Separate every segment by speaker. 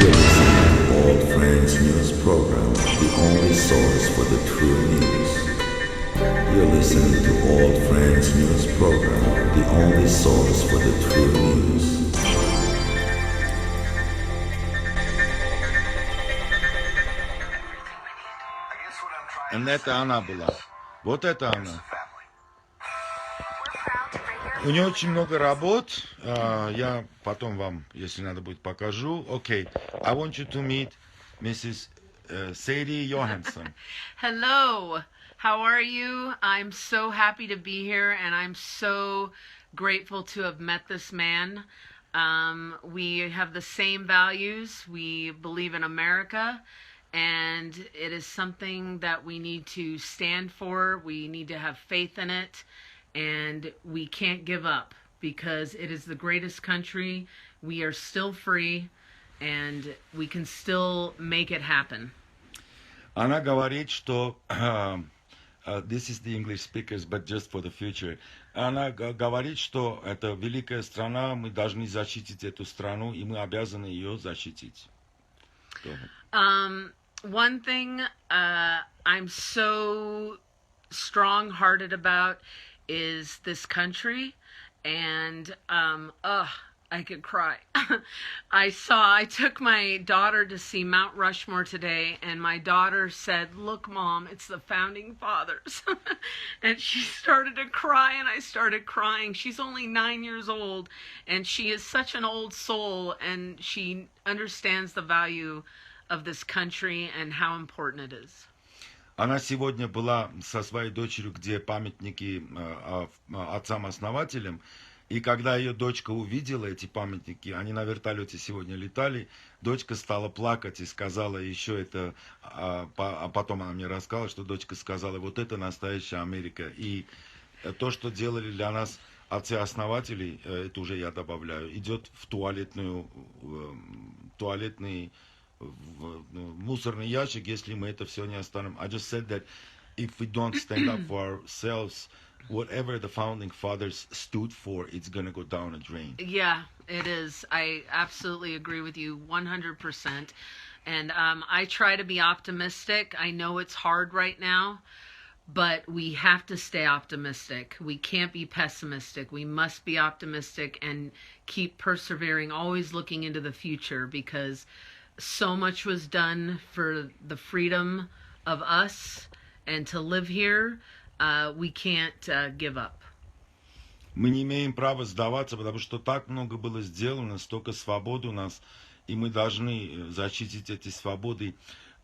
Speaker 1: listening to Old Friends News Program, the only source for the true news. You're listening to Old Friends News Program, the only source for the true news.
Speaker 2: Это она была. Вот это она. У нее очень много работ. Я потом вам, если надо будет, покажу. Okay. I want you to meet Mrs. Sadie Johannsen.
Speaker 3: Hello. How are you? I'm so happy to be here, and I'm so grateful to have met this man. We have the same values. We believe in America, and it is something that we need to stand for. We need to have faith in it, and we can't give up because it is the greatest country. We are still free, and we can still make it happen.
Speaker 2: Она говорит, что this is the English speakers, but just for the future. Она говорит, что это великая страна, мы должны защитить эту страну, и мы обязаны ее защитить.
Speaker 3: One thing I'm so strong-hearted about is this country, and I could cry. I took my daughter to see Mount Rushmore today, and my daughter said, "Look, Mom, it's the founding fathers." And she started to cry, and I started crying. She's only 9 years old, and she is such an old soul, and she understands the value of this country and how important it is.
Speaker 2: Она сегодня была со своей дочерью, где памятники отцам-основателям, и когда ее дочка увидела эти памятники, они на вертолете сегодня летали, дочка стала плакать и сказала еще это, а потом она мне рассказала, что дочка сказала, вот это настоящая Америка. И то, что делали для нас отцы-основатели, это уже я добавляю, идет в туалетный мусорный ящик, если мы это все не оставим. I just said that if we don't stand up for ourselves, whatever the founding fathers stood for, it's going to go down a drain.
Speaker 3: Yeah, it is. I absolutely agree with you 100%. And I try to be optimistic. I know it's hard right now, but we have to stay optimistic. We can't be pessimistic. We must be optimistic and keep persevering, always looking into the future, because so much was done for the freedom of us and to live here. We can't give up.
Speaker 2: Мы не имеем права сдаваться, потому что так много было сделано, столько свобод у нас, и мы должны защитить эти свободы.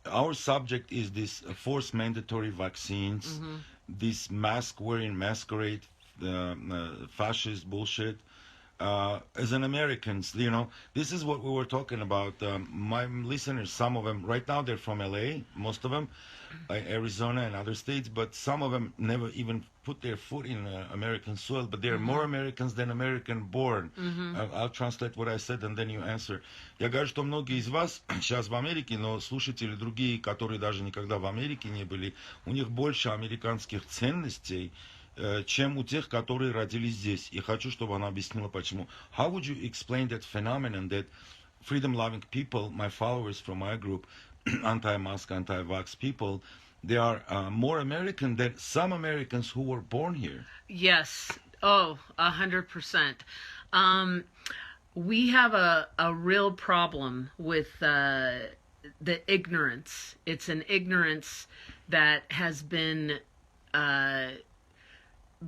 Speaker 2: Our subject is this forced mandatory vaccines, this mask-wearing masquerade, fascist bullshit. As an Americans, you know, this is what we were talking about. My listeners, some of them, right now they're from LA, most of them, Arizona and other states, but some of them never even put their foot in American soil, but they're more Americans than American born. I'll translate what I said, and then you answer. Я говорю, что многие из вас сейчас в Америке, но слушатели другие, которые даже никогда в Америке не были, у них больше американских ценностей, чем у тех, которые родились здесь. И хочу, чтобы она объяснила, почему. How would you explain that phenomenon that freedom-loving people, my followers from my group, anti-mask, anti-vax people, they are more American than some Americans who were born here?
Speaker 3: Yes. Oh, 100%. We have a real problem with the ignorance. It's an ignorance that has been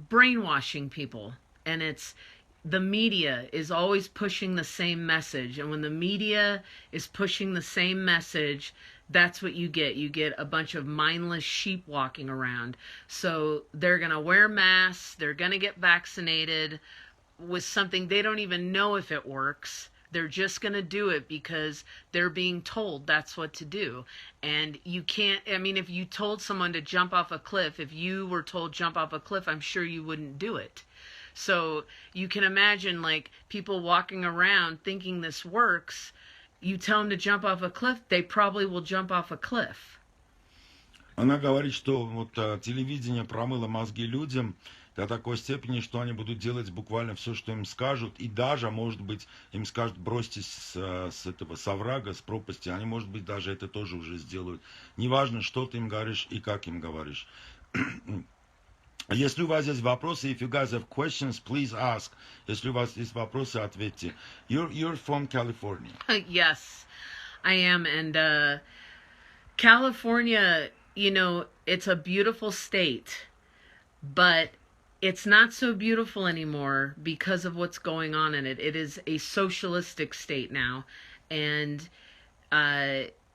Speaker 3: brainwashing people, and it's the media is always pushing the same message, and when the media is pushing the same message, that's what you get a bunch of mindless sheep walking around. So they're gonna wear masks, they're gonna get vaccinated with something they don't even know if it works. They're just going to do it because they're being told that's what to do. And you can't, I mean, if you told someone to jump off a cliff, if you were told jump off a cliff, I'm sure you wouldn't do it. So you can imagine, like, people walking around thinking this works. You tell them to jump off a cliff, they probably will jump off a cliff.
Speaker 2: Она говорит, что вот телевидение промыло мозги людям, до такой степени, что они будут делать буквально все, что им скажут, и даже, может быть, им скажут, бросьтесь с этого, с оврага, с пропасти, они, может быть, даже это тоже уже сделают. Неважно, что ты им говоришь и как им говоришь. Если у вас есть вопросы, if you guys have questions, please ask. Если у вас есть вопросы, ответьте. You're from California.
Speaker 3: Yes, I am. And California, you know, it's a beautiful state, but it's not so beautiful anymore because of what's going on in it. It is a socialistic state now, and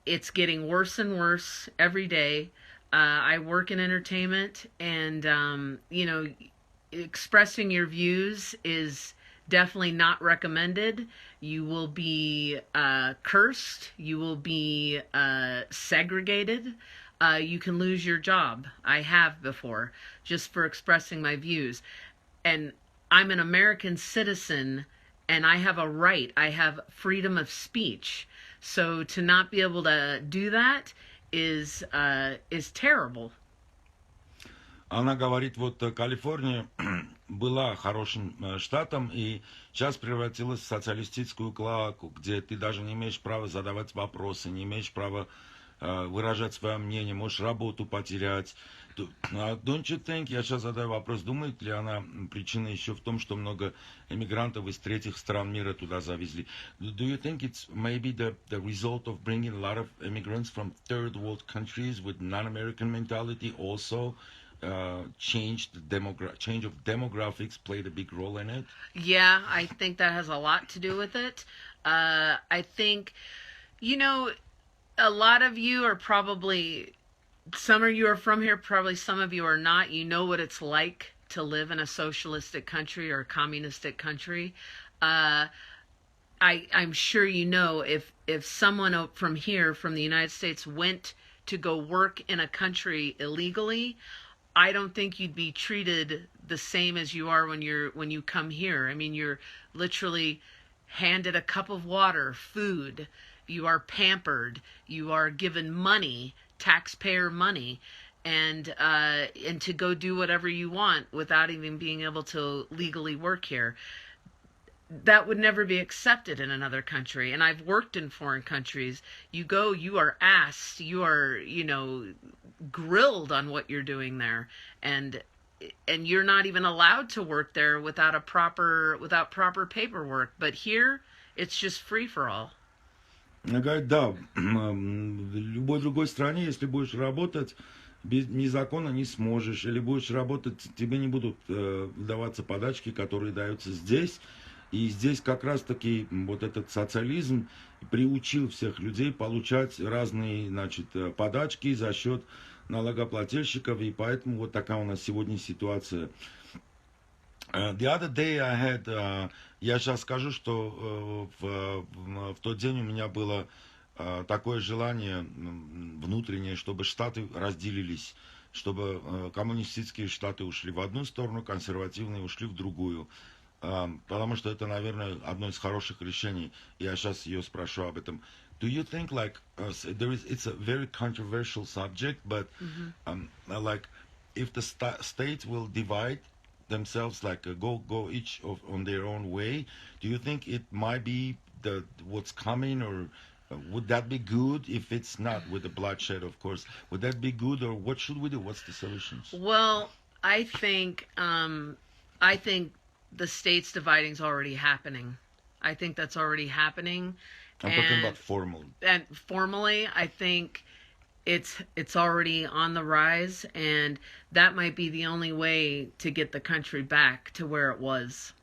Speaker 3: it's getting worse and worse every day. I work in entertainment, and you know, expressing your views is definitely not recommended. You will be cursed. You will be segregated. You can lose your job. I have before, just for expressing my views. And I'm an American citizen, and I have a right. I have freedom of speech. So to not be able to do that is terrible.
Speaker 2: Она говорит, вот Калифорния была хорошим штатом и сейчас превратилась в социалистическую клоаку, где ты даже не имеешь права задавать вопросы, не имеешь права выражать свое мнение, можешь работу потерять. Don't you think, я сейчас задаю вопрос, думает ли она, причина еще в том, что много эмигрантов из третьих стран мира туда завезли? Do you think it's maybe the result of bringing a lot of immigrants from third world countries with non-American mentality also change of demographics played a big role in it?
Speaker 3: Yeah, I think that has a lot to do with it. I think, you know, a lot of you are probably, some of you are from here, probably some of you are not. You know what it's like to live in a socialistic country or a communistic country. I'm sure you know if someone from here, from the United States, went to go work in a country illegally, I don't think you'd be treated the same as you are when you come here. I mean, you're literally handed a cup of water, food. You are pampered. You are given money, taxpayer money, and to go do whatever you want without even being able to legally work here. That would never be accepted in another country. And I've worked in foreign countries. You go, you are asked, you are, you know, grilled on what you're doing there, and you're not even allowed to work there without proper paperwork. But here, it's just free for all.
Speaker 2: Она говорит, да, в любой другой стране, если будешь работать, без закона не сможешь, или будешь работать, тебе не будут даваться подачки, которые даются здесь. И здесь как раз-таки вот этот социализм приучил всех людей получать разные, значит, подачки за счет налогоплательщиков, и поэтому вот такая у нас сегодня ситуация. The other day I had, я сейчас скажу, что в тот день у меня было такое желание внутреннее, чтобы штаты разделились, чтобы коммунистические штаты ушли в одну сторону, консервативные ушли в другую. Потому что это, наверное, одно из хороших решений. Я сейчас ее спрошу об этом. Do you think like it's a very controversial subject, but like if the states will divide themselves, like go each on their own way, do you think it might be what's coming, or would that be good if it's not with the bloodshed, of course? Would that be good, or what should we do? What's the solutions?
Speaker 3: Well, I think the states dividing is already happening. I think that's already happening.
Speaker 2: I'm talking about formally.
Speaker 3: And formally, I think it's already on the rise, and that might be the only way to get the country back to where it was.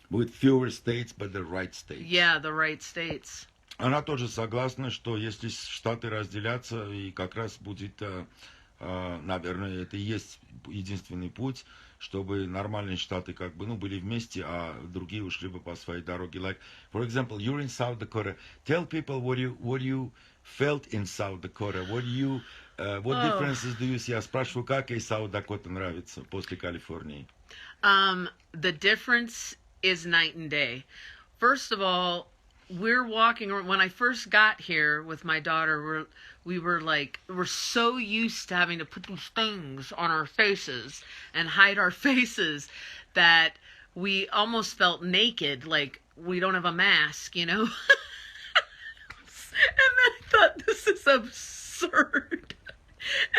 Speaker 2: With fewer states, but the right states.
Speaker 3: Yeah, the right states.
Speaker 2: Она тоже согласна, что если штаты разделятся, и как раз будет, наверное, это и есть единственный путь, чтобы нормальные штаты как бы, были вместе, а другие ушли бы по своей дороге. Like, for example, you're in South Dakota. Tell people what you felt in South Dakota. What differences do you see? Я спрашиваю, как ей South Dakota нравится после Калифорнии?
Speaker 3: The difference is night and day. First of all, we're walking. When I first got here with my daughter, we're so used to having to put these things on our faces and hide our faces that we almost felt naked, like we don't have a mask, you know? And then I thought, this is absurd.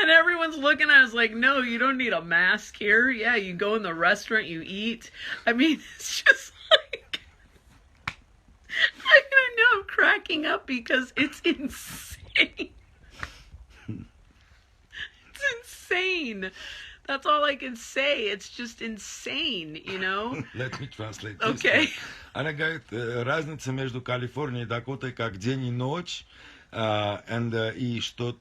Speaker 3: And everyone's looking at us like, no, you don't need a mask here. Yeah, you go in the restaurant, you eat. I mean, it's just like, I know I'm cracking up because it's insane. It's insane. That's all I can say. It's just insane, you know?
Speaker 2: Let me translate.
Speaker 3: Okay.
Speaker 2: Она говорит, разница между Калифорнией и Дакотой как день и ночь. И что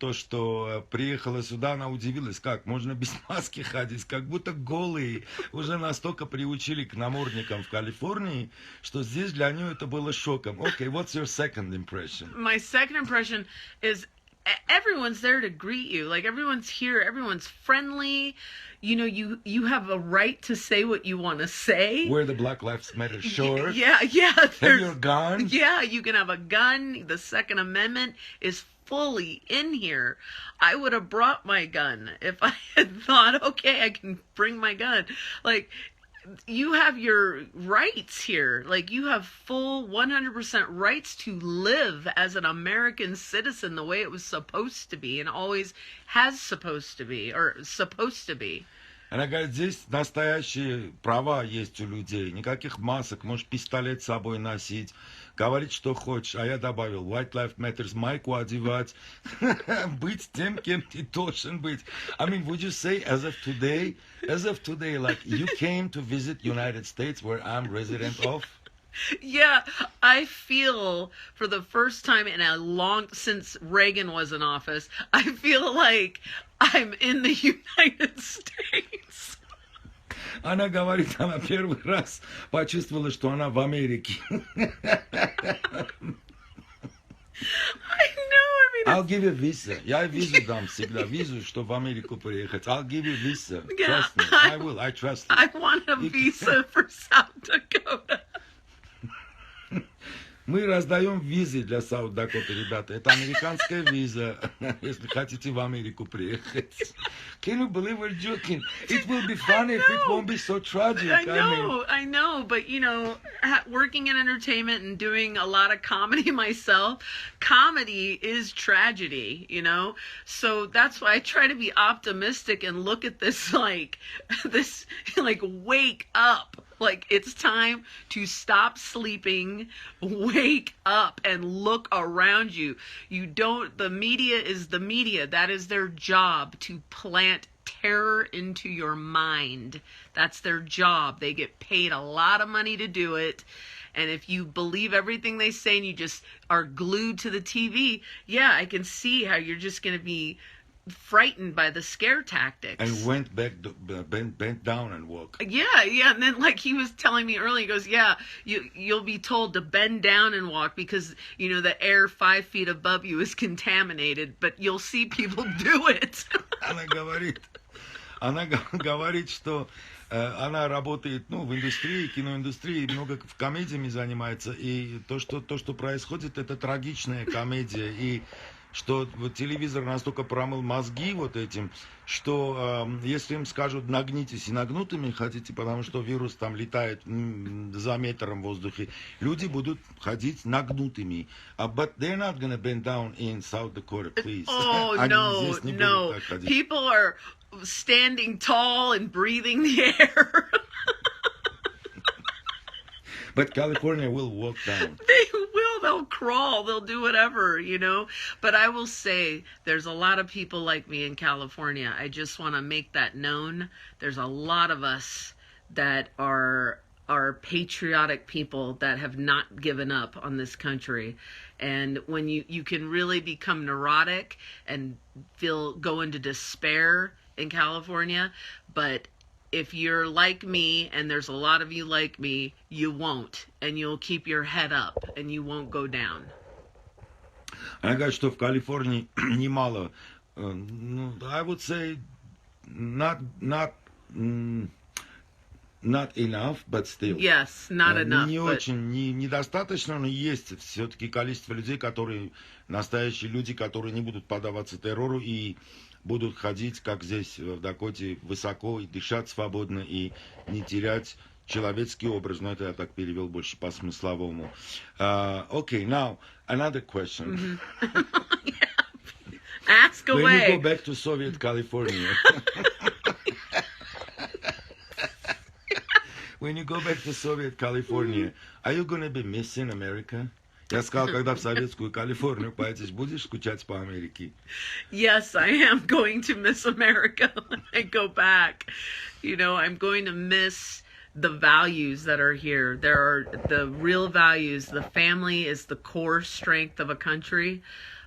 Speaker 2: приехала сюда, она удивилась, как можно без маски ходить, как будто голые. Уже настолько приучили к намордникам в Калифорнии, что здесь для нее это было шоком. Okay, what's your second impression?
Speaker 3: My second impression is everyone's there to greet you. Like, everyone's here, everyone's friendly. You know, you have a right to say what you want to say.
Speaker 2: Wear the Black Lives Matter shirt.
Speaker 3: Yeah.
Speaker 2: Have your gun.
Speaker 3: Yeah, you can have a gun. The Second Amendment is fully in here. I would have brought my gun if I had thought, okay, I can bring my gun. Like, you have your rights here. Like, you have full 100% rights to live as an American citizen the way it was supposed to be and always has supposed to be.
Speaker 2: Она говорит, здесь настоящие права есть у людей. Никаких масок, можешь пистолет с собой носить, говорить, что хочешь. А я добавил, White Lives Matter, майку одевать, быть тем, кем ты должен быть. I mean, would you say, as of today, like, you came to visit United States where I'm resident of?
Speaker 3: Yeah, I feel for the first time since Reagan was in office, I feel like I'm in the United States.
Speaker 2: Она говорит, она первый раз почувствовала, что она в Америке.
Speaker 3: I know,
Speaker 2: I'll give you visa. Я визу дам всегда, визу, чтобы в Америку приехать. I'll give you visa.
Speaker 3: Yeah,
Speaker 2: Trust me. I will. I trust you.
Speaker 3: I want a visa for South Dakota.
Speaker 2: Мы раздаем визы для Саут-Дакоты, ребята. Это американская виза, если хотите в Америку приехать. Can you believe we're joking? It will be funny if it won't be so tragic.
Speaker 3: I know, but you know, working in entertainment and doing a lot of comedy myself, comedy is tragedy, you know? So that's why I try to be optimistic and look at this like, wake up. Like, it's time to stop sleeping, wake up, and look around you. The media is the media. That is their job, to plant terror into your mind. That's their job. They get paid a lot of money to do it. And if you believe everything they say and you just are glued to the TV, yeah, I can see how you're just going to be frightened by the scare tactics.
Speaker 2: And bent down and walk.
Speaker 3: Yeah. And then, like he was telling me earlier, he goes, yeah, you'll be told to bend down and walk because, you know, the air 5 feet above you is contaminated, but you'll see people do it.
Speaker 2: Она говорит, что она работает, в индустрии, киноиндустрии, много комедиями занимается, и то, что происходит, это трагичная комедия, и что вот телевизор настолько промыл мозги вот этим, что если им скажут нагнитесь и нагнутыми хотите, потому что вирус там летает за метром в воздухе, люди будут ходить нагнутыми. But they're not gonna bend down in South Dakota, please.
Speaker 3: Oh, no. People are standing tall and breathing the air.
Speaker 2: But California will walk down.
Speaker 3: They will. They'll crawl. They'll do whatever, you know. But I will say there's a lot of people like me in California. I just want to make that known. There's a lot of us that are patriotic people that have not given up on this country. And when you can really become neurotic and go into despair in California, but if you're like me, and there's a lot of you like me, you won't. And you'll keep your head up, and you won't go down.
Speaker 2: Она говорит, что в Калифорнии немало, I would say, not not enough, but still.
Speaker 3: Yes, not enough.
Speaker 2: Не
Speaker 3: But
Speaker 2: очень, недостаточно, но есть все-таки количество людей, которые, настоящие люди, которые не будут поддаваться террору и будут ходить, как здесь в Дакоте, высоко и дышать свободно и не терять человеческий образ. Но это я так перевел больше по смысловому. Okay, now, another question.
Speaker 3: ask
Speaker 2: When
Speaker 3: away.
Speaker 2: you go back to Soviet California... When you go back to Soviet California, are you going to be missing America? Я сказал, когда в Советскую Калифорнию поедешь, будешь скучать по Америке?
Speaker 3: Yes, I am going to miss America when I go back. You know, I'm going to miss the values that are here. There are the real values. The family is the core strength of a country,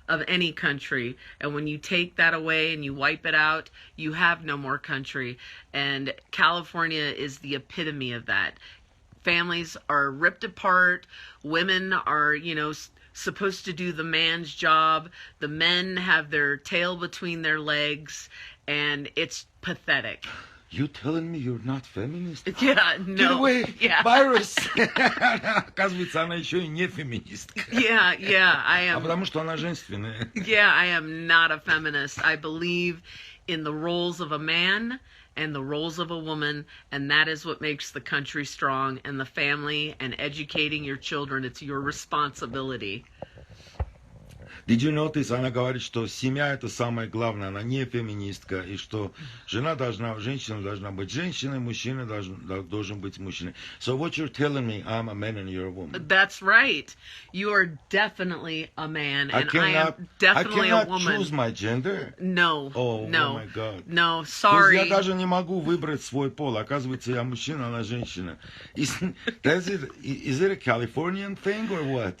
Speaker 3: of any country. And when you take that away and you wipe it out, you have no more country. And California is the epitome of that. Families are ripped apart. Women are, you know, supposed to do the man's job. The men have their tail between their legs, and it's pathetic.
Speaker 2: You telling me you're not feminist?
Speaker 3: Yeah, no.
Speaker 2: Get away,
Speaker 3: Yeah.
Speaker 2: virus! Оказывается, она еще и не феминистка.
Speaker 3: Yeah, I
Speaker 2: А
Speaker 3: am.
Speaker 2: потому что она женственная.
Speaker 3: Yeah, I am not a feminist. I believe in the roles of a man and the roles of a woman, and that is what makes the country strong, and the family and educating your children. It's your responsibility.
Speaker 2: Did you notice, она говорит, что семья это самое главное, она не феминистка, и что женщина должна быть женщиной, мужчина должен быть мужчиной. So what you're telling me, I'm a man and you're a woman.
Speaker 3: That's right. You are definitely a man, and I am definitely a
Speaker 2: I cannot
Speaker 3: woman.
Speaker 2: choose my gender.
Speaker 3: No,
Speaker 2: Oh,
Speaker 3: no,
Speaker 2: oh my God.
Speaker 3: no.
Speaker 2: То есть
Speaker 3: Sorry.
Speaker 2: я даже не могу выбрать свой пол. Оказывается, я мужчина, она женщина. Is it a Californian thing or what?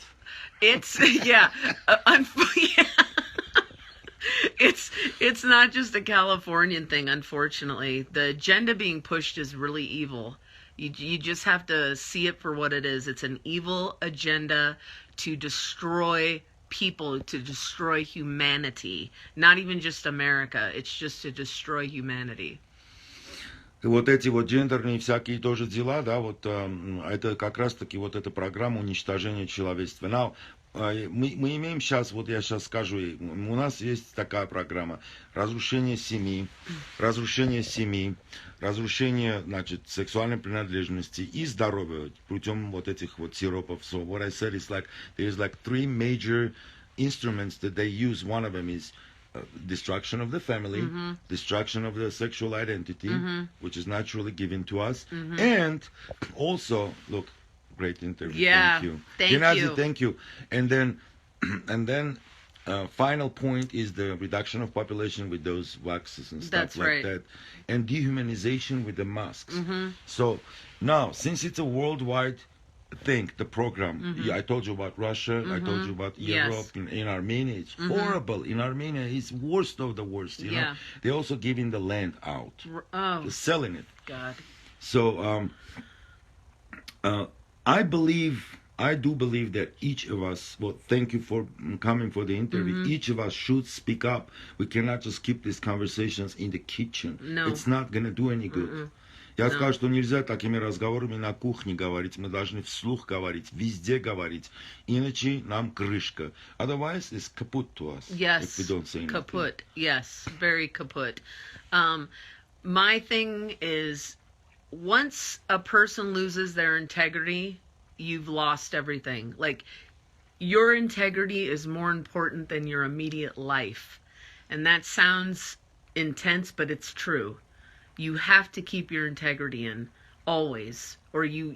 Speaker 3: It's yeah, yeah. It's not just a Californian thing, unfortunately. The agenda being pushed is really evil. You just have to see it for what it is. It's an evil agenda to destroy people, to destroy humanity. Not even just America. It's just to destroy humanity.
Speaker 2: Вот эти вот гендерные всякие тоже дела, да, вот это как раз-таки вот эта программа уничтожения человечества. Now, мы имеем сейчас, вот я сейчас скажу, у нас есть такая программа: разрушение семьи, разрушение, значит, сексуальной принадлежности и здоровья путем вот этих вот сиропов. So what I said is like, there's like 3 major instruments that they use. One of them is destruction of the family, destruction of the sexual identity, which is naturally given to us, and also, look, great interview.
Speaker 3: Yeah,
Speaker 2: thank you.
Speaker 3: thank
Speaker 2: Gennady,
Speaker 3: you.
Speaker 2: thank you. And then, final point is the reduction of population with those vaccines and stuff
Speaker 3: That's
Speaker 2: like
Speaker 3: right.
Speaker 2: that, and dehumanization with the masks. So now, since it's a worldwide thing, the program, yeah, I told you about Russia, I told you about Europe,
Speaker 3: Yes.
Speaker 2: in Armenia, it's horrible. In Armenia, it's worst of the worst, you know.
Speaker 3: Yeah.
Speaker 2: They're also giving the land out,
Speaker 3: Oh,
Speaker 2: they're selling it.
Speaker 3: God.
Speaker 2: So, I do believe that each of us, well, thank you for coming for the interview. Each of us should speak up. We cannot just keep these conversations in the kitchen.
Speaker 3: No.
Speaker 2: It's not going to do any good. Я скажу, что нельзя такими разговорами на кухне говорить. Мы должны вслух говорить, везде говорить. Иначе нам крышка. Otherwise, it's kaput to us.
Speaker 3: Yes.
Speaker 2: If we don't say anything.
Speaker 3: Kaput. Yes. Very kaput. My thing is, once a person loses their integrity, you've lost everything. Like, your integrity is more important than your immediate life. And that sounds intense, but it's true. You have to keep your integrity in always, or you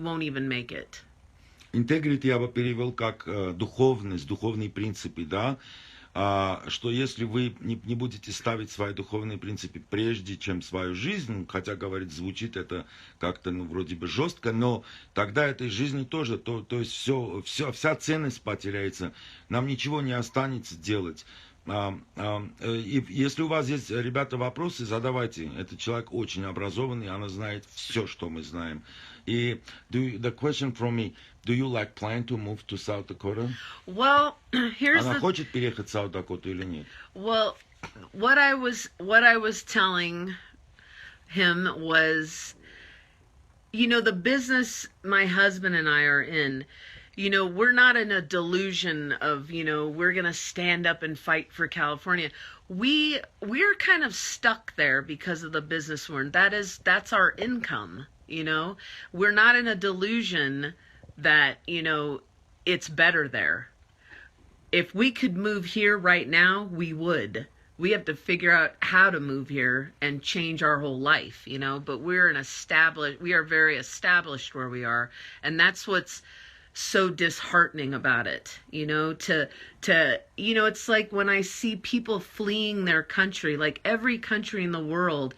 Speaker 3: won't even make it.
Speaker 2: Integrity я бы перевел как духовность, духовные принципы, да. Что если вы не будете ставить свои духовные принципы прежде, чем свою жизнь, хотя, говорит, звучит это как-то, ну, вроде бы жестко, но тогда этой жизни тоже, то есть вся ценность потеряется, нам ничего не останется делать. И если у вас есть, ребята, вопросы, задавайте. Этот человек очень образованный, она знает все, что мы знаем. И the question from me: do you plan to move to South Dakota?
Speaker 3: Well, here's
Speaker 2: Она
Speaker 3: the
Speaker 2: хочет переехать в South Dakota или нет?
Speaker 3: well, what I was telling him was, you know, the business my husband and I are in, you know, we're not in a delusion of, you know, we're going to stand up and fight for California. We're kind of stuck there because of the business we're in. That's our income, you know. We're not in a delusion that, you know, it's better there. If we could move here right now, we would. We have to figure out how to move here and change our whole life, you know, but we are very established where we are. And that's what's so disheartening about it, you know, you know, it's like when I see people fleeing their country, like every country in the world,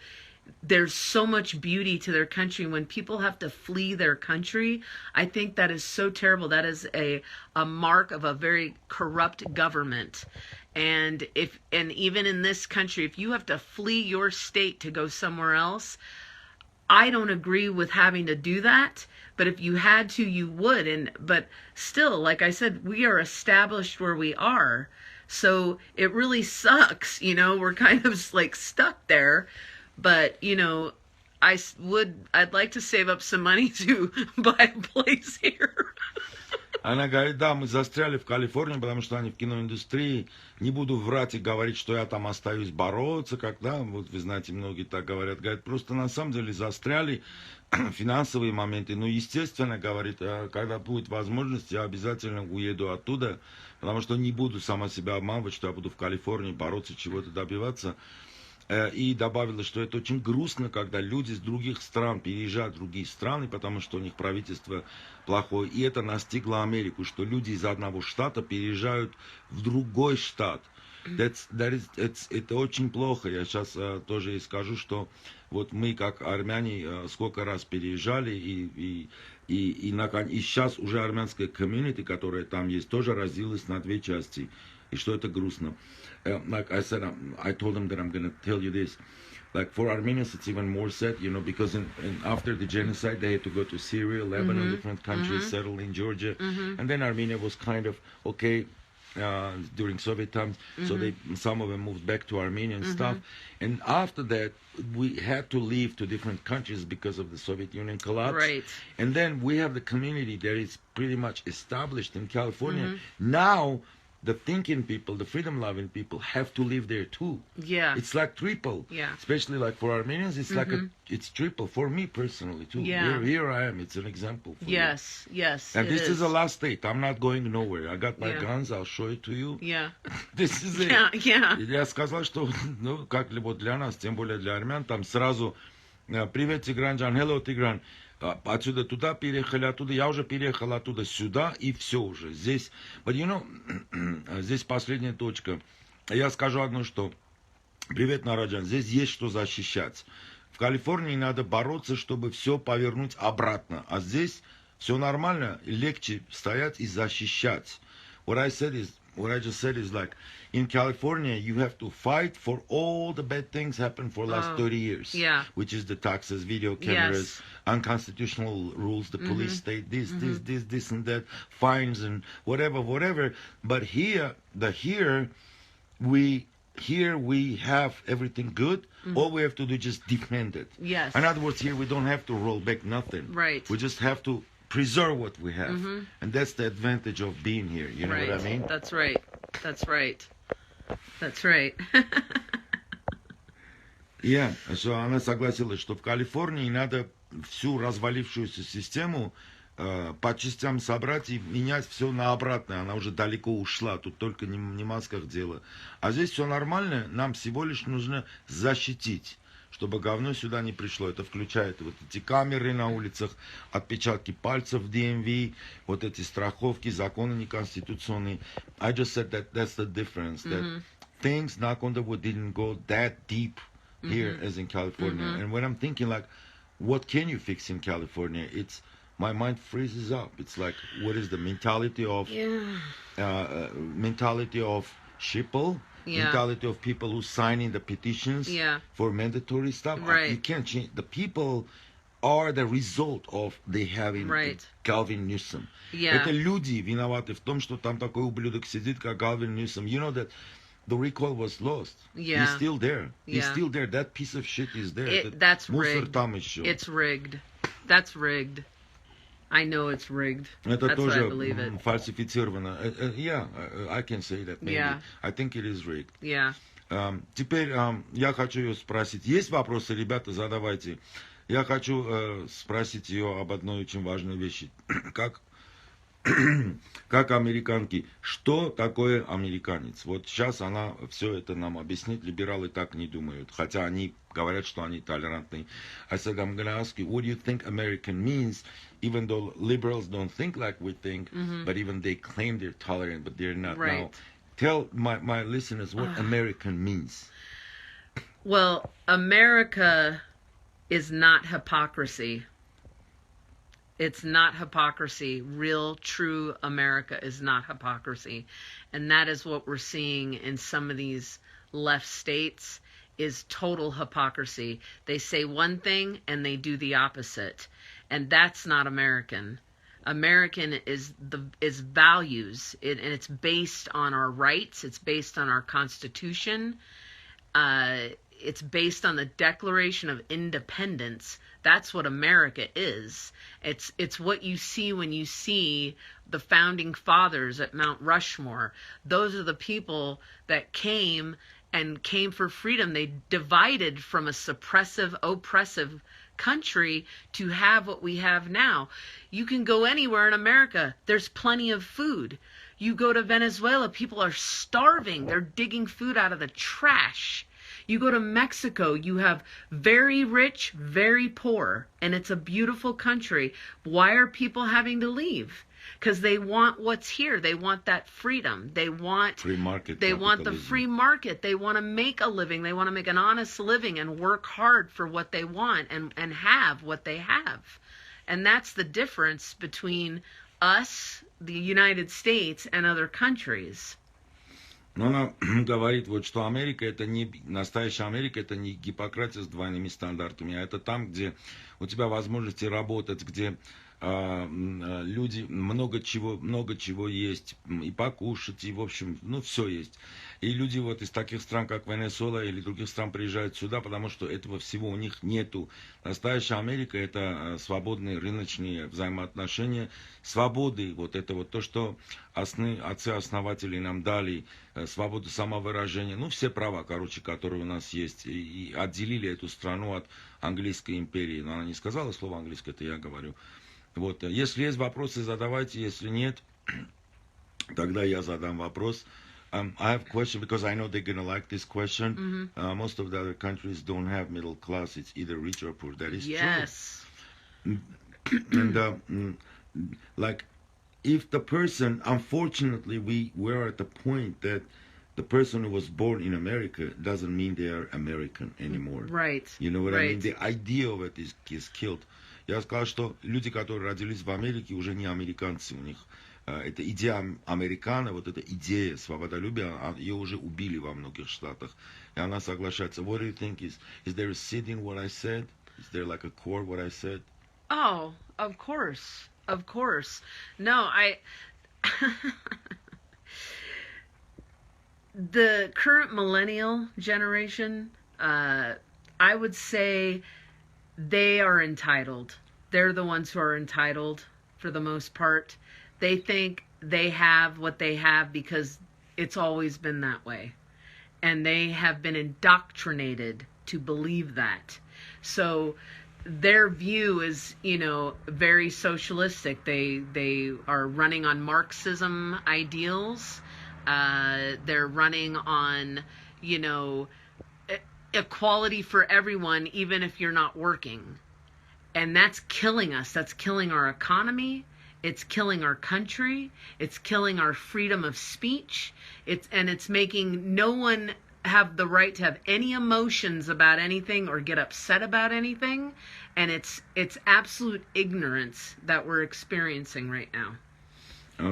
Speaker 3: there's so much beauty to their country. When people have to flee their country, I think that is so terrible. That is a mark of a very corrupt government. And even in this country, if you have to flee your state to go somewhere else, I don't agree with having to do that. But if you had to, you would. But still, like I said, we are established where we are. So it really sucks, you know, we're kind of like stuck there. But, you know, I'd like to save up some money to buy a place here.
Speaker 2: Она говорит, да, мы застряли в Калифорнии, потому что они в киноиндустрии. Не буду врать и говорить, что я там остаюсь бороться, когда, вот вы знаете, многие так говорят. Говорят, просто на самом деле застряли финансовые моменты. Ну, естественно, говорит, когда будет возможность, я обязательно уеду оттуда, потому что не буду сама себя обманывать, что я буду в Калифорнии бороться, чего-то добиваться. И добавила, что это очень грустно, когда люди с других стран переезжают в другие страны, потому что у них правительство плохое. И это настигло Америку, что люди из одного штата переезжают в другой штат. Это очень плохо. Я сейчас тоже и скажу, что вот мы, как армяне, сколько раз переезжали, и сейчас уже армянская комьюнити, которая там есть, тоже разделилась на две части. И что это грустно. Like I said, I told them that I'm going to tell you this. Like for Armenians, it's even more sad, you know, because after the genocide, they had to go to Syria, Lebanon, different countries, settle in Georgia. And then Armenia was kind of okay during Soviet times. So some of them moved back to Armenia and stuff. And after that, we had to leave to different countries because of the Soviet Union collapse.
Speaker 3: Right.
Speaker 2: And then we have the community that is pretty much established in California. Now, the thinking people, the freedom-loving people have to live there too.
Speaker 3: Yeah.
Speaker 2: It's like triple.
Speaker 3: Yeah.
Speaker 2: Especially like for Armenians, it's like it's triple. For me personally too.
Speaker 3: Yeah.
Speaker 2: Here I am. It's an example for
Speaker 3: Yes,
Speaker 2: you.
Speaker 3: yes.
Speaker 2: And this is the last state. I'm not going nowhere. I got my guns. I'll show it to you.
Speaker 3: Yeah.
Speaker 2: This is it.
Speaker 3: Yeah.
Speaker 2: Я сказал, что, ну, как вот для нас, тем более для армян, там сразу привет, Тигранджан, hello, Тигран. Отсюда туда переехали, оттуда я уже переехал оттуда сюда, и все уже. Здесь, but you know, здесь последняя точка. Я скажу одно, что привет, Нараджан, здесь есть что защищать. В Калифорнии надо бороться, чтобы все повернуть обратно. А здесь все нормально, легче стоять и защищать. What I just said is like, in California, you have to fight for all the bad things happened for the last 30 years.
Speaker 3: Yeah.
Speaker 2: Which is the taxes, video cameras, unconstitutional rules, the police state, this, and that, fines and whatever. But here we have everything good. All we have to do is just defend it.
Speaker 3: Yes.
Speaker 2: In other words, here we don't have to roll back nothing.
Speaker 3: Right.
Speaker 2: We just have to preserve what we have. And that's the advantage of being here. You know what I mean?
Speaker 3: That's right. That's right. That's right.
Speaker 2: Что она согласилась, что в Калифорнии надо всю развалившуюся систему по частям собрать и менять все на обратное. Она уже далеко ушла, тут только не в масках дело. А здесь все нормально, нам всего лишь нужно защитить, чтобы говно сюда не пришло. Это включает вот эти камеры на улицах, отпечатки пальцев в DMV, вот эти страховки, законы неконституционные. I just said that that's the difference. That things, knock on the wood, didn't go that deep here as in California. And when I'm thinking like, what can you fix in California? My mind freezes up. It's like, what is the mentality of sheeple? Mentality of people who signing the petitions for mandatory stuff.
Speaker 3: Right.
Speaker 2: You can't change. The people are the result of they having Gavin Newsom. Это люди виноваты в том, что там такой ублюдок сидит, как Gavin Newsom. You know that the recall was lost. He's still there. He's still there. That piece of shit is there.
Speaker 3: That's
Speaker 2: мусор
Speaker 3: rigged.
Speaker 2: там еще.
Speaker 3: It's rigged. That's rigged. I know it's rigged.
Speaker 2: Это
Speaker 3: That's why I
Speaker 2: тоже
Speaker 3: believe it.
Speaker 2: фальсифицировано. Yeah, I can say that maybe.
Speaker 3: Yeah.
Speaker 2: I think it is rigged.
Speaker 3: Yeah.
Speaker 2: Теперь я хочу ее спросить. Есть вопросы, ребята, задавайте. Я хочу спросить ее об одной очень важной вещи. Как американки, что такое американец? Вот сейчас она все это нам объяснит, либералы так не думают, хотя они говорят, что они толерантные. I said, I'm going to ask you, what do you think American means, even though liberals don't think like we think, but even they claim they're tolerant, but they're not.
Speaker 3: Right.
Speaker 2: Now, tell my listeners what American means.
Speaker 3: Well, America is not hypocrisy. It's not hypocrisy. Real, true America is not hypocrisy. And that is what we're seeing in some of these left states is total hypocrisy. They say one thing and they do the opposite. And that's not American. American is values, and it's based on our rights. It's based on our Constitution. It's based on the Declaration of Independence. That's what America is. It's what you see when you see the founding fathers at Mount Rushmore. Those are the people that came for freedom. They divided from a suppressive, oppressive country to have what we have now. You can go anywhere in America. There's plenty of food. You go to Venezuela, people are starving. They're digging food out of the trash. You go to Mexico, you have very rich, very poor, and it's a beautiful country. Why are people having to leave? Because they want what's here. They want that freedom. They want
Speaker 2: Free market.
Speaker 3: They want the free market. They want to make a living. They want to make an honest living and work hard for what they want and have what they have. And that's the difference between us, the United States, and other countries.
Speaker 2: Но она говорит, вот, что Америка, это не настоящая Америка, это не гипократия с двойными стандартами, а это там, где у тебя возможности работать, где люди много чего есть, и покушать, и, в общем, ну, все есть. И люди вот из таких стран, как Венесуэла или других стран, приезжают сюда, потому что этого всего у них нету. Настоящая Америка – это свободные рыночные взаимоотношения, свободы, вот это вот то, что отцы-основатели нам дали, свободу самовыражения, ну, все права, короче, которые у нас есть, и отделили эту страну от английской империи. Но она не сказала слово английское, это я говорю. Вот, если есть вопросы, задавайте, если нет, тогда я задам вопрос. I have a question because I know they're going to like this question. Most of the other countries don't have middle class. It's either rich or poor. That is true. And like, if the person, unfortunately, we're at the point that the person who was born in America doesn't mean they are American anymore.
Speaker 3: Right.
Speaker 2: You know what I mean? The idea of it is killed. Я сказал, что люди, которые родились в Америке, уже не американцы. У них эта идея американо, вот эта идея свободолюбия, ее уже убили во многих штатах. И она соглашается. What do you think is there a seed in what I said? Is there like a core what I said?
Speaker 3: Oh, of course. Of course. No, the current millennial generation, I would say they are entitled. They're the ones who are entitled for the most part. They think they have what they have because it's always been that way. And they have been indoctrinated to believe that. So their view is, you know, very socialistic. They are running on Marxism ideals. They're running on, you know, equality for everyone, even if you're not working. And that's killing us. That's killing our economy. It's killing our country. It's killing our freedom of speech. It's making no one have the right to have any emotions about anything or get upset about anything. And it's absolute ignorance that we're experiencing right now.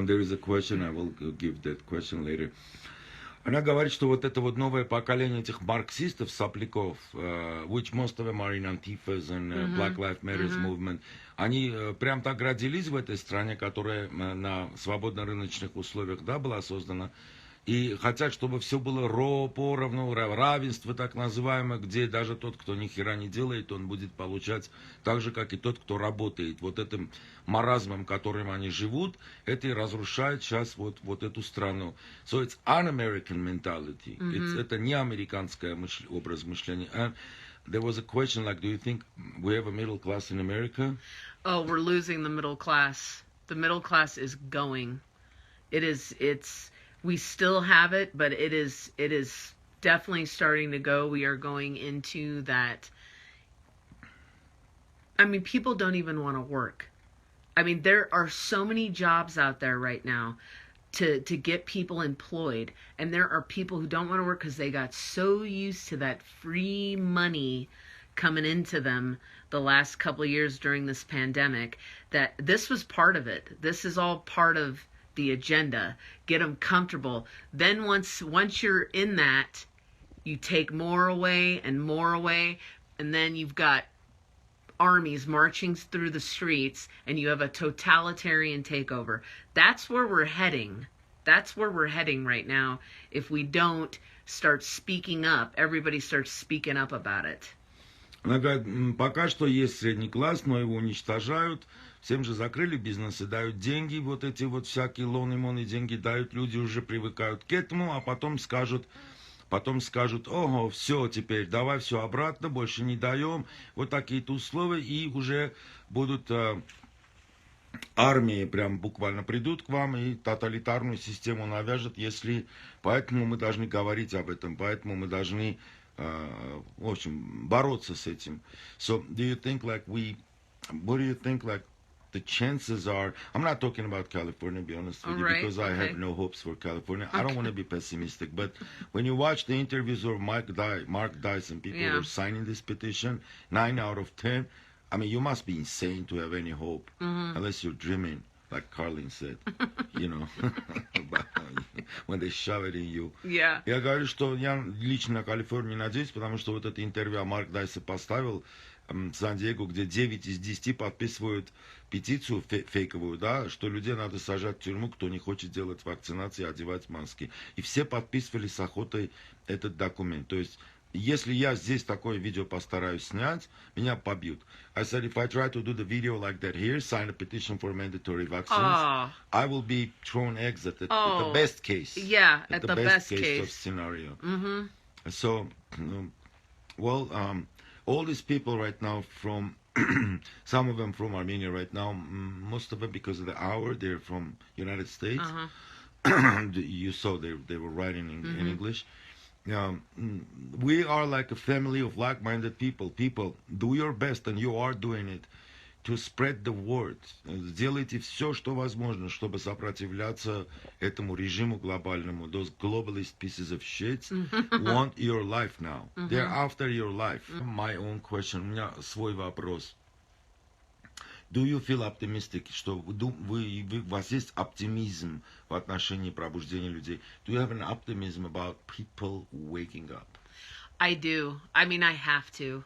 Speaker 2: There is a question, I will give that question later. Она говорит, что вот это вот новое поколение этих марксистов, сопляков, which most of them are in Antifas and Black Lives Matter movement, они прям так родились в этой стране, которая на свободно-рыночных условиях, да, была создана, И хотят, чтобы все было поровну, равенство так называемое, где даже тот, кто ни хера не делает, он будет получать так же, как и тот, кто работает. Вот этим маразмом, которым они живут, это и разрушает сейчас вот эту страну. So it's un-American mentality. Это не американское образ мышления. And there was a question like, do you think we have a middle class in America?
Speaker 3: Oh, we're losing the middle class. The middle class is going. We still have it, but it is definitely starting to go. We are going into that. I mean, people don't even want to work. I mean, there are so many jobs out there right now to get people employed, and there are people who don't want to work because they got so used to that free money coming into them the last couple of years during this pandemic that this was part of it. This is all part of the agenda. Get them comfortable. Then once you're in that, you take more away, and then you've got armies marching through the streets, and you have a totalitarian takeover. That's where we're heading. That's where we're heading right now. If we don't start speaking up, everybody starts speaking up about it.
Speaker 2: Она говорит, пока что есть средний класс, но его уничтожают. Всем же закрыли бизнесы, дают деньги, вот эти вот всякие лоны-моны деньги дают, люди уже привыкают к этому, а потом скажут, ого, все теперь, давай все обратно, больше не даем, вот такие-то условия, и уже будут армии прям буквально придут к вам и тоталитарную систему навяжут, если, поэтому мы должны говорить об этом, поэтому мы должны, в общем, бороться с этим. So, do you think like what do you think like the chances are, I'm not talking about California, to be honest with you, because I have no hopes for California. I don't want to be pessimistic, but when you watch the interviews of Mark Dice and people who are signing this petition, 9 out of 10, I mean, you must be insane to have any hope, unless you're dreaming, like Carlin said, you know, when they shove it in you.
Speaker 3: Yeah.
Speaker 2: Я говорю, что я лично на Калифорнию надеюсь, потому что вот это интервью Марк Дайса поставил, Сан-Диего, где 9 из 10 подписывают петицию фейковую, да, что людей надо сажать в тюрьму, кто не хочет делать вакцинации, одевать маски. И все подписывали с охотой этот документ. То есть, если я здесь такое видео постараюсь снять, меня побьют. I said, if I try to do the video like that here, sign a petition for mandatory vaccines, I will be thrown eggs at the best case.
Speaker 3: Yeah, at the best case
Speaker 2: of scenario. So, well, all these people right now from, some of them from Armenia right now, most of them because of the hour, they're from United States. You saw they were writing in English. We are like a family of like-minded people. People, do your best, and you are doing it, to spread the word. Сделайте все, что возможно, чтобы сопротивляться этому режиму глобальному. Those globalist pieces of shit want your life now. They're after your life. My own question, у меня свой вопрос. Do you feel optimistic, что у вас есть оптимизм в отношении пробуждения людей? Do you have an optimism about people waking up?
Speaker 3: I do. I mean, I have to.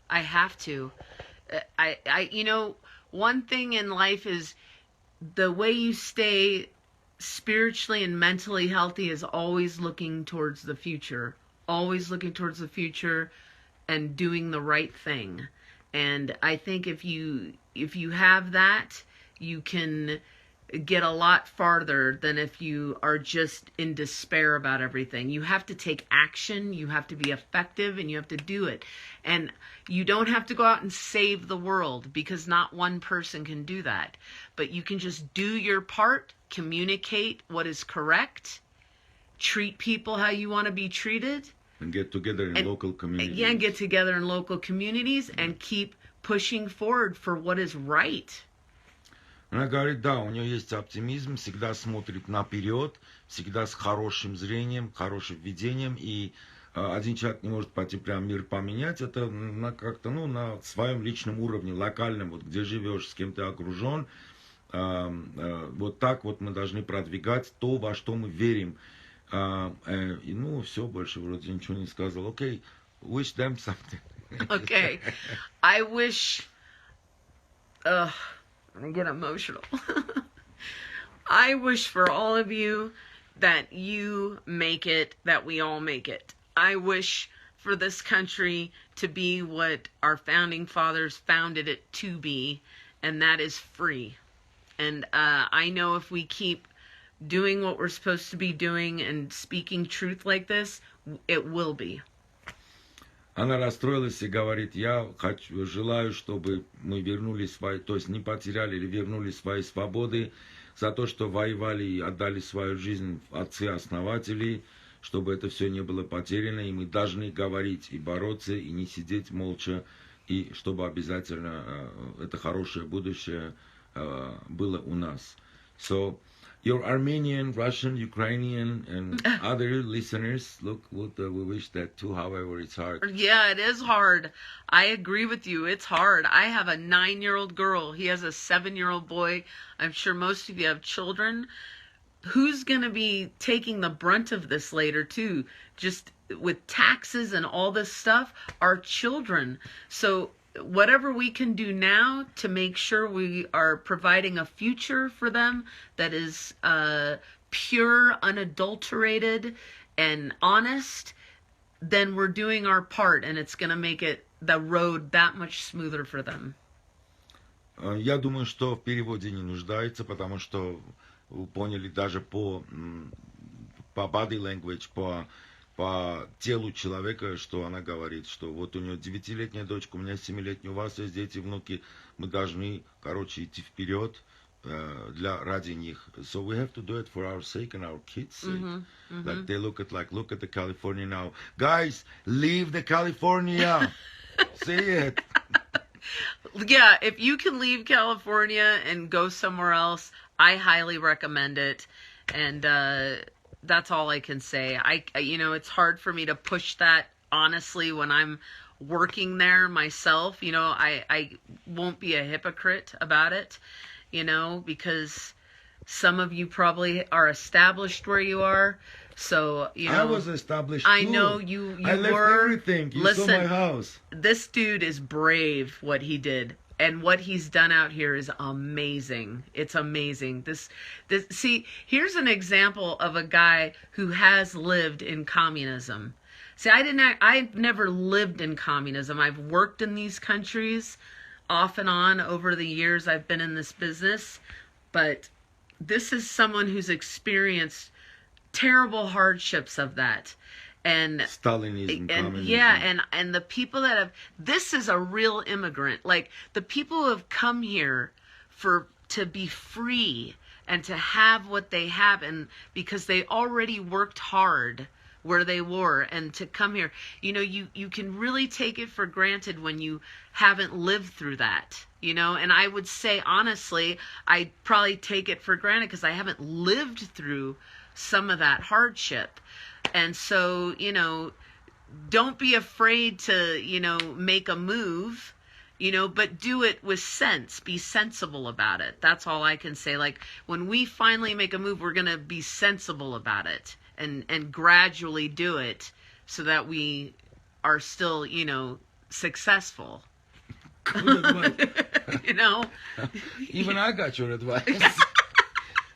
Speaker 3: I have to. You know, one thing in life is the way you stay spiritually and mentally healthy is always looking towards the future. Always looking towards the future and doing the right thing. And I think if you have that, you can get a lot farther than if you are just in despair about everything. You have to take action, you have to be effective, and you have to do it. And you don't have to go out and save the world, because not one person can do that. But you can just do your part, communicate what is correct, treat people how you want to be treated.
Speaker 2: And get together in local communities.
Speaker 3: Yeah, and get together in local communities and keep pushing forward for what is right.
Speaker 2: Она говорит, да, у нее есть оптимизм, всегда смотрит наперед, всегда с хорошим зрением, хорошим видением, и один человек не может пойти прям мир поменять, это как-то, на своем личном уровне, локальном, вот где живешь, с кем ты окружен, вот так вот мы должны продвигать то, во что мы верим. И, все, больше вроде ничего не сказал. Okay, wish them something.
Speaker 3: Okay, I wish... I'm gonna get emotional. I wish for all of you that you make it, that we all make it. I wish for this country to be what our founding fathers founded it to be, and that is free. And I know if we keep doing what we're supposed to be doing and speaking truth like this, it will be.
Speaker 2: Она расстроилась и говорит, я желаю, чтобы мы вернули свои, то есть не потеряли или вернули свои свободы за то, что воевали и отдали свою жизнь отцы-основатели, чтобы это все не было потеряно, и мы должны говорить и бороться, и не сидеть молча, и чтобы обязательно это хорошее будущее было у нас. So, your Armenian, Russian, Ukrainian, and other listeners, look, we wish that too, however, it's hard.
Speaker 3: Yeah, it is hard. I agree with you. It's hard. I have a 9-year-old girl. He has a 7-year-old boy. I'm sure most of you have children. Who's going to be taking the brunt of this later, too? Just with taxes and all this stuff, our children. So whatever we can do now to make sure we are providing a future for them that is pure, unadulterated, and honest, then we're doing our part, and it's going to make it the road that much smoother for them.
Speaker 2: Я думаю, что в переводе не нуждается, потому что вы поняли даже по body language, по телу человека, что она говорит, что вот у нее 9-летняя дочка, у меня 7-летняя, у вас есть дети, внуки, мы должны, короче, идти вперед ради них. So we have to do it for our sake and our kids' sake. Like they look at the California now. Guys, leave the California. See it.
Speaker 3: Yeah, if you can leave California and go somewhere else, I highly recommend it. And that's all I can say. It's hard for me to push that, honestly, when I'm working there myself. I won't be a hypocrite about it, because some of you probably are established where you are. So,
Speaker 2: I was established
Speaker 3: I
Speaker 2: too.
Speaker 3: know you
Speaker 2: I left
Speaker 3: were.
Speaker 2: Everything. You
Speaker 3: Listen,
Speaker 2: saw my house.
Speaker 3: This dude is brave, what he did. And what he's done out here is amazing. It's amazing. See, here's an example of a guy who has lived in communism. See, I've never lived in communism. I've worked in these countries off and on over the years I've been in this business. But this is someone who's experienced terrible hardships of that. And
Speaker 2: Stalinism, communism.
Speaker 3: Yeah, and the people that have, this is a real immigrant. Like, the people who have come here to be free and to have what they have, and because they already worked hard where they were, and to come here, you can really take it for granted when you haven't lived through that, and I would say, honestly, I probably take it for granted because I haven't lived through some of that hardship. And so, don't be afraid to, make a move, but do it with sense. Be sensible about it. That's all I can say. Like, when we finally make a move, we're going to be sensible about it and gradually do it so that we are still, successful.
Speaker 2: Good advice.
Speaker 3: Even
Speaker 2: I got your advice.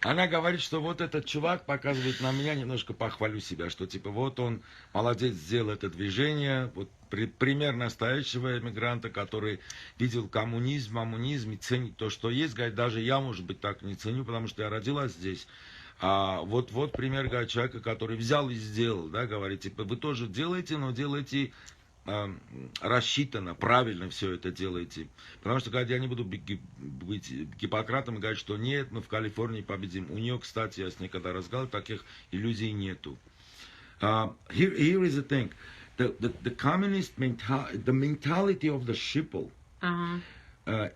Speaker 2: Она говорит, что вот этот чувак показывает на меня, немножко похвалю себя, что типа вот он молодец, сделал это движение, вот пример настоящего эмигранта, который видел коммунизм и ценит то, что есть. Говорит, даже я, может быть, так не ценю, потому что я родилась здесь. А вот пример, говорит, человека, который взял и сделал, да, говорит, типа вы тоже делаете, но делаете рассчитанно, правильно все это делаете. Потому что, говорит, я не буду быть Гиппократом и говорить, что нет, мы в Калифорнии победим. У нее, кстати, я с ней когда разговаривал, таких иллюзий нету. Here is the thing. The communist the mentality of the sheeple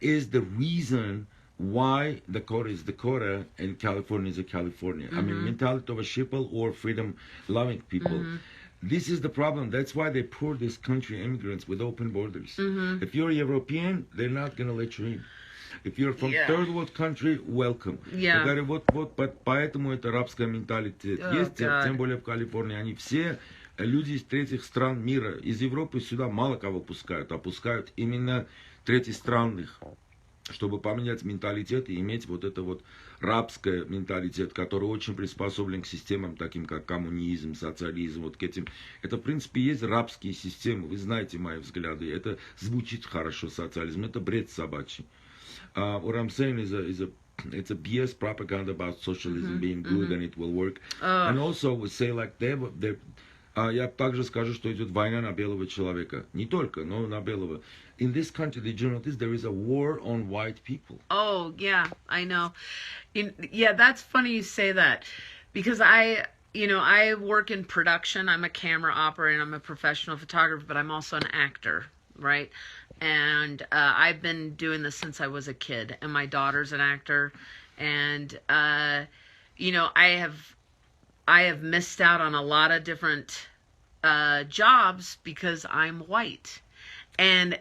Speaker 2: is the reason why Dakota is Dakota and California is a California. I mean, mentality of a sheeple or freedom-loving people. This is the problem. That's why they pour this country immigrants with open borders. If you're a European, they're not going to let you in. If you're from third world country, welcome. Говорю, вот поэтому это арабская менталитет есть, тем более в Калифорнии. Они все люди из третьих стран мира. Из Европы сюда мало кого пускают, а пускают именно третьестранных. чтобы поменять менталитет и иметь вот это вот рабский менталитет, который очень приспособлен к системам, таким как коммунизм, социализм, вот к этим. Это, в принципе, есть рабские системы, вы знаете мои взгляды. Это звучит хорошо, социализм, это бред собачий. What I'm saying it's a BS propaganda about socialism being good and it will work. And also we say like я также скажу, что идет война на белого человека. Не только, но на белого. In this country, did you notice there is a war on white people?
Speaker 3: Oh, yeah, I know. Yeah, that's funny you say that. Because I work in production. I'm a camera operator. I'm a professional photographer, but I'm also an actor, right? And I've been doing this since I was a kid. And my daughter's an actor. And, I have missed out on a lot of different jobs because I'm white. And,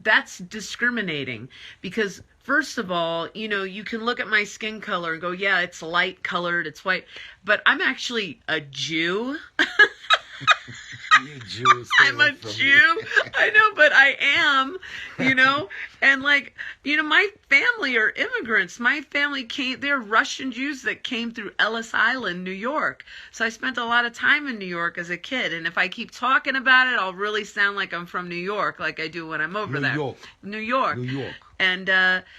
Speaker 3: that's discriminating because, first of all, you can look at my skin color and go, yeah, it's light colored, it's white, but I'm actually a Jew. I'm a Jew. I know, but I am, and my family are immigrants. My family they're Russian Jews that came through Ellis Island, New York. So I spent a lot of time in New York as a kid. And if I keep talking about it, I'll really sound like I'm from New York, like I do when I'm over there. New York. And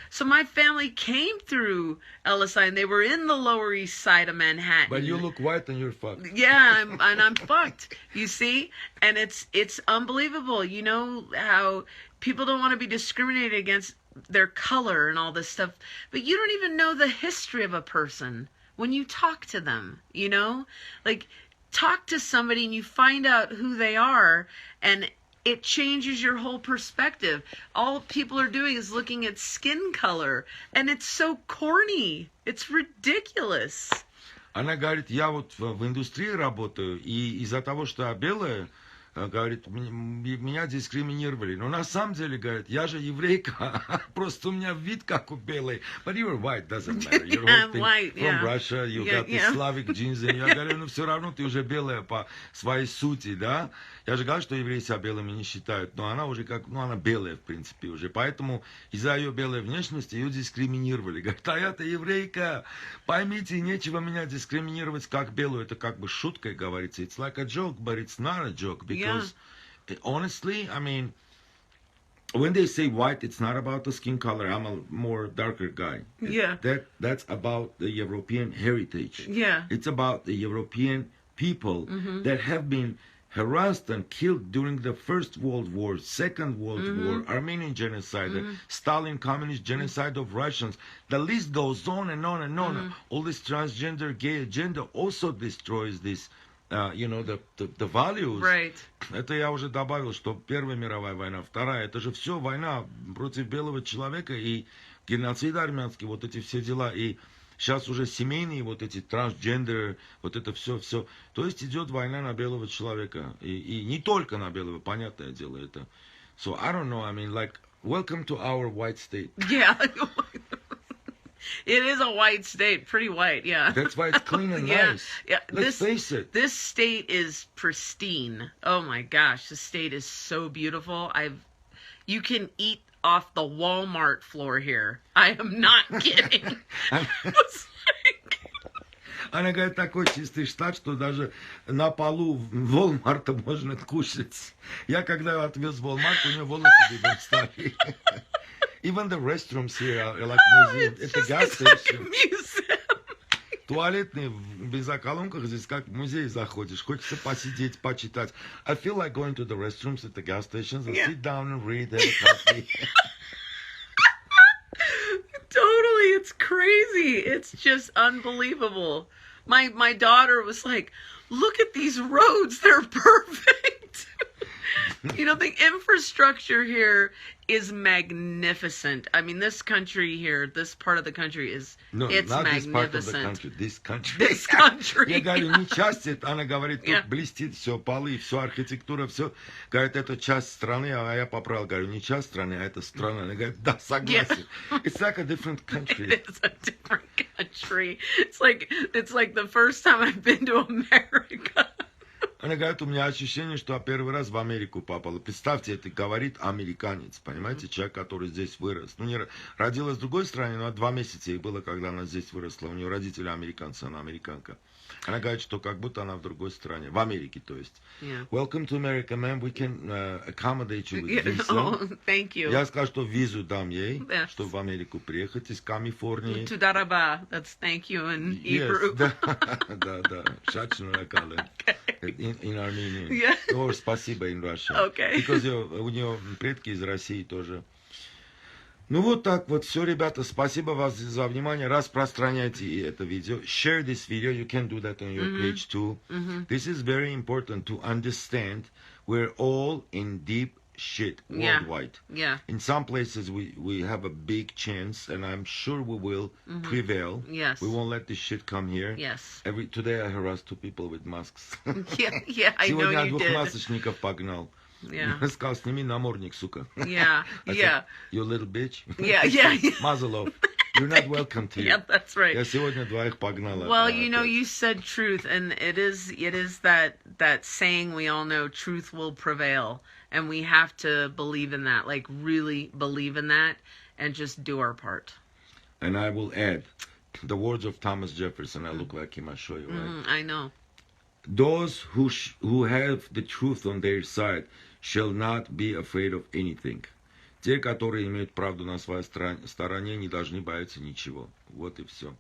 Speaker 3: so my family came through Ellis Island. They were in the Lower East Side of Manhattan.
Speaker 2: But you look white and you're fucked.
Speaker 3: Yeah, I'm fucked. You see? And it's unbelievable. You know how people don't want to be discriminated against their color and all this stuff. But you don't even know the history of a person when you talk to them, Like, talk to somebody and you find out who they are, and it changes your whole perspective. All people are doing is looking at skin color, and it's so corny. It's ridiculous.
Speaker 2: Она говорит, я вот в индустрии работаю, и из-за того, что я белая, говорит, меня дискриминировали. Но на самом деле, говорит, я же еврейка, просто у меня вид как у белой. But you're white, doesn't matter. You're
Speaker 3: white,
Speaker 2: from Russia, you got the Slavic genes. Я говорю, ну все равно ты уже белая по своей сути, да? Я же говорю, что евреи себя белыми не считают, но она уже она белая, в принципе, уже. Поэтому из-за ее белой внешности ее дискриминировали. Говорит, а я-то еврейка. Поймите, нечего меня дискриминировать как белую. Это как бы шуткой говорится. It's like a joke, but it's not a joke. Because, honestly, I mean, when they say white, it's not about the skin color. I'm a more darker guy.
Speaker 3: Yeah.
Speaker 2: That's about the European heritage.
Speaker 3: Yeah.
Speaker 2: It's about the European people that have been harassed and killed during the First World War, Second World War, Armenian genocide, Stalin communist genocide of Russians. The list goes on and on and on. All this transgender gay agenda also destroys this, the values.
Speaker 3: Right.
Speaker 2: Это я уже добавил, что Первая мировая война, Вторая, это же все война против белого человека и геноцид армянский, вот эти все дела. И сейчас уже семейные вот эти трансгендеры, вот это все. То есть идет война на белого человека. И не только на белого, понятное дело это. So, I don't know, I mean, like, welcome to our white state.
Speaker 3: Yeah. It is a white state, pretty white, yeah.
Speaker 2: That's why it's clean and nice.
Speaker 3: Yeah.
Speaker 2: Let's face it.
Speaker 3: This state is pristine. Oh my gosh, this state is so beautiful. You can eat off the Walmart floor here. I am not kidding.
Speaker 2: Она говорит, такой чистый штат, что даже на полу Walmart'а можно кушать. Я когда отвез в Walmart, у него волосы видно стали. Even the restrooms here are like museum. Это gas station. Туалетные в бензоколонках здесь как в музей заходишь. Хочется посидеть, почитать. I feel like going to the restrooms at the gas stations and sit down and read, have a coffee.
Speaker 3: Totally, it's crazy. It's just unbelievable. My daughter was like, look at these roads, they're perfect. The infrastructure here is magnificent. I mean, this country here, this part of the country it's
Speaker 2: not
Speaker 3: magnificent.
Speaker 2: This part of the country, this country.
Speaker 3: This country.
Speaker 2: Я говорю, не часть, она говорит, тут блестит все, полы, все, архитектура, все. Говорит, это часть страны, а я поправил, говорю, не часть страны, а это страна. Она говорит, да, согласен. It's like a different country.
Speaker 3: It is a different country. It's like the first time I've been to America.
Speaker 2: Она говорит, у меня ощущение, что я первый раз в Америку попала. Представьте, это говорит американец, понимаете, человек, который здесь вырос. Ну, не родилась в другой стране, но 2 месяца ей было, когда она здесь выросла. У нее родители американцы, она американка. Она говорит, что как будто она в другой стране, в Америке, то есть.
Speaker 3: Yeah.
Speaker 2: Welcome to America, man. We can accommodate you with visa.
Speaker 3: Oh, thank you.
Speaker 2: Я скажу, что визу дам ей,
Speaker 3: Yes.
Speaker 2: чтобы в Америку приехать из Калифорнии.
Speaker 3: Tudaraba. That's thank you in Hebrew.
Speaker 2: Yes, да. Шачну ракале. In Armenian.
Speaker 3: Yeah.
Speaker 2: Or спасибо in Russian.
Speaker 3: Okay.
Speaker 2: Because у нее предки из России тоже. Ну вот так вот все, ребята. Спасибо вас за внимание. Распространяйте это видео. Share this video. You can do that on your page too. This is very important to understand. We're all in deep shit worldwide.
Speaker 3: Yeah.
Speaker 2: In some places we have a big chance, and I'm sure we will prevail.
Speaker 3: Yes.
Speaker 2: We won't let this shit come here.
Speaker 3: Yes.
Speaker 2: Today I harassed 2 people with masks.
Speaker 3: Yeah, I know
Speaker 2: Сегодня
Speaker 3: you did.
Speaker 2: двухмасочников погнал.
Speaker 3: Yeah.
Speaker 2: Сказал, сними намордник, сука.
Speaker 3: Yeah,
Speaker 2: I
Speaker 3: yeah.
Speaker 2: said, you little bitch.
Speaker 3: Yeah.
Speaker 2: Мазалов. You're not welcome to you.
Speaker 3: Yeah, that's right.
Speaker 2: Я сегодня 2 погнала.
Speaker 3: Well, you know, you said truth, and it is that saying we all know, truth will prevail, and we have to believe in that, like really believe in that, and just do our part.
Speaker 2: And I will add the words of Thomas Jefferson. I look like him. I'll show you. Right?
Speaker 3: I know.
Speaker 2: Those who have the truth on their side shall not be afraid of anything. Те, которые имеют правду на своей стороне, не должны бояться ничего. Вот и все.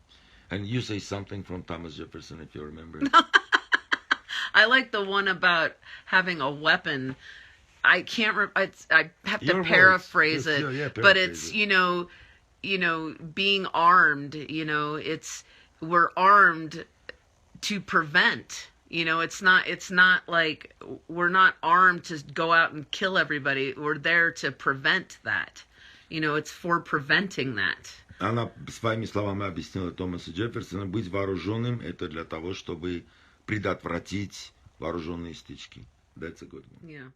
Speaker 2: And you say something from Thomas Jefferson, if you remember.
Speaker 3: I like the one about having a weapon. I can't. I have to
Speaker 2: Your
Speaker 3: paraphrase
Speaker 2: voice.
Speaker 3: it,
Speaker 2: Yeah,
Speaker 3: but
Speaker 2: paraphrase
Speaker 3: it's
Speaker 2: it.
Speaker 3: being armed. We're armed to prevent. It's not like we're not armed to go out and kill everybody. We're there to prevent that. It's for preventing that.
Speaker 2: Она своими словами объяснила Томаса Джефферсона, быть вооруженным это для того, чтобы предотвратить вооруженные стычки. That's a good one.
Speaker 3: Yeah.